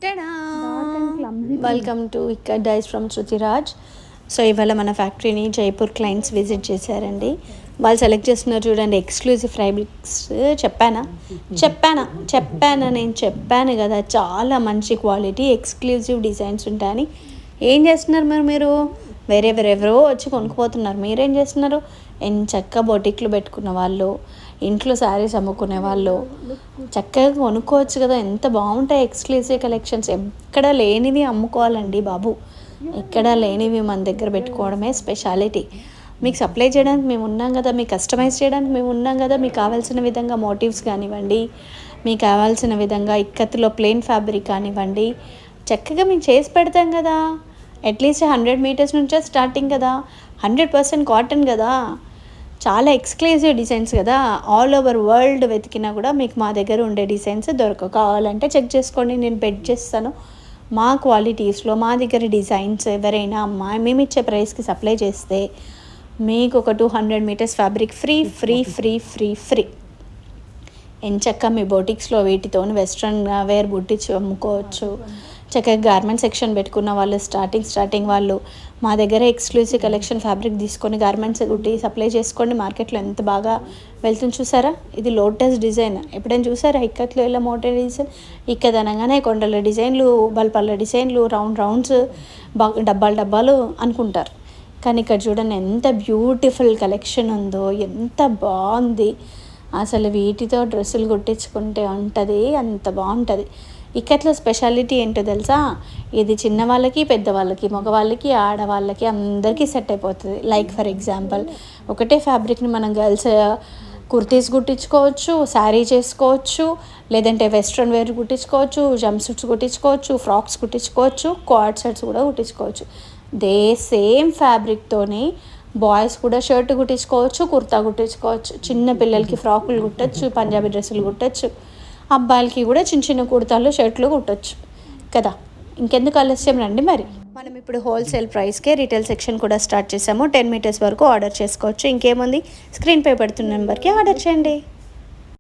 Ta-da! Welcome to ఇక్కడ dice from శృతిరాజ్. So ఇవాళ మన ఫ్యాక్టరీని జైపూర్ క్లయింట్స్ విజిట్ చేశారండి. వాళ్ళు సెలెక్ట్ చేస్తున్నారు చూడండి, ఎక్స్క్లూజివ్ ఫ్యాబ్రిక్స్. నేను చెప్పాను కదా, చాలా మంచి క్వాలిటీ ఎక్స్క్లూజివ్ డిజైన్స్ ఉంటాయని. ఏం చేస్తున్నారు మరి మీరు? వేరెవరో వచ్చి కొనుక్కుపోతున్నారు. మీరేం చేస్తున్నారు? చక్కగా బొటిక్లు పెట్టుకున్న వాళ్ళు, ఇంట్లో శారీస్ అమ్ముకునే వాళ్ళు చక్కగా కొనుక్కోవచ్చు కదా. ఎంత బాగుంటాయి ఎక్స్క్లూజివ్ కలెక్షన్స్. ఎక్కడ లేనివి అమ్ముకోవాలండి బాబు, ఎక్కడ లేనివి మన దగ్గర పెట్టుకోవడమే స్పెషాలిటీ. మీకు సప్లై చేయడానికి మేము ఉన్నాం కదా, మీకు కస్టమైజ్ చేయడానికి మేము ఉన్నాం కదా. మీకు కావాల్సిన విధంగా మోటివ్స్ కానివ్వండి, మీకు కావాల్సిన విధంగా ఇక్కత్తులో ప్లెయిన్ ఫ్యాబ్రిక్ కానివ్వండి, చక్కగా మేము చేసి పెడతాం కదా. అట్లీస్ట్ 100 మీటర్స్ నుంచే స్టార్టింగ్ కదా, 100% కాటన్ కదా, చాలా ఎక్స్క్లూజివ్ డిజైన్స్ కదా. ఆల్ ఓవర్ వరల్డ్ వెతికినా కూడా మీకు మా దగ్గర ఉండే డిజైన్స్ దొరకవు. కావాలంటే చెక్ చేసుకోండి, నేను బెడ్ చేస్తాను. మా క్వాలిటీస్లో మా దగ్గర డిజైన్స్ ఎవరైనా మేము ఇచ్చే ప్రైస్కి సప్లై చేస్తే మీకు ఒక 200 మీటర్స్ ఫ్యాబ్రిక్ ఫ్రీ. ఎంచక్క మీ బొటిక్స్లో వీటితో వెస్ట్రన్ వేర్ బుట్టించి అమ్ముకోవచ్చు. చక్కగా గార్మెంట్ సెక్షన్ పెట్టుకున్న వాళ్ళు, స్టార్టింగ్ వాళ్ళు మా దగ్గర ఎక్స్క్లూజివ్ కలెక్షన్ ఫ్యాబ్రిక్ తీసుకొని గార్మెంట్స్ కుట్టి సప్లై చేసుకోండి. మార్కెట్లో ఎంత బాగా వెళ్తుంది చూసారా. ఇది లోటస్ డిజైన్ ఎప్పుడైనా చూసారా? ఇక్కట్లో ఇలా మోటర్ డిజైన్, ఇక్కద అనగానే కొండల డిజైన్లు, బల్పల్ల డిజైన్లు, రౌండ్స్, డబ్బాలు అనుకుంటారు. కానీ ఇక్కడ చూడండి ఎంత బ్యూటిఫుల్ కలెక్షన్ ఉందో, ఎంత బాగుంది అసలు. వీటితో డ్రెస్సులు కుట్టించుకుంటే ఉంటుంది, అంత బాగుంటుంది. ఇక్కట్లో స్పెషాలిటీ ఏంటో తెలుసా? ఇది చిన్నవాళ్ళకి, పెద్దవాళ్ళకి, మగవాళ్ళకి, ఆడవాళ్ళకి అందరికీ సెట్ అయిపోతుంది. లైక్ ఫర్ ఎగ్జాంపుల్, ఒకటే ఫ్యాబ్రిక్ని మనం గర్ల్స్ కుర్తీస్ కుట్టించుకోవచ్చు, శారీ చేసుకోవచ్చు, లేదంటే వెస్ట్రన్ వేర్ కుట్టించుకోవచ్చు, జంప్ సూట్స్ కుట్టించుకోవచ్చు, ఫ్రాక్స్ కుట్టించుకోవచ్చు, క్వాడ్ సెట్స్ కూడా కుట్టించుకోవచ్చు. సేమ్ ఫ్యాబ్రిక్తోని బాయ్స్ కూడా షర్ట్ కుట్టించుకోవచ్చు, కుర్తా కుట్టించుకోవచ్చు, చిన్న పిల్లలకి ఫ్రాకులు కుట్టచ్చు, పంజాబీ డ్రెస్సులు కుట్టచ్చు, అబ్బాయిలకి కూడా చిన్న కుర్తాలు, షర్ట్లు కుట్టచ్చు కదా. ఇంకెందుకు ఆలస్యం, రండి మరి. మనం ఇప్పుడు హోల్సేల్ ప్రైస్కే రీటైల్ సెక్షన్ కూడా స్టార్ట్ చేసాము. 10 మీటర్స్ వరకు ఆర్డర్ చేసుకోవచ్చు. ఇంకేముంది, స్క్రీన్ పై పడుతున్న నెంబర్కి ఆర్డర్ చేయండి.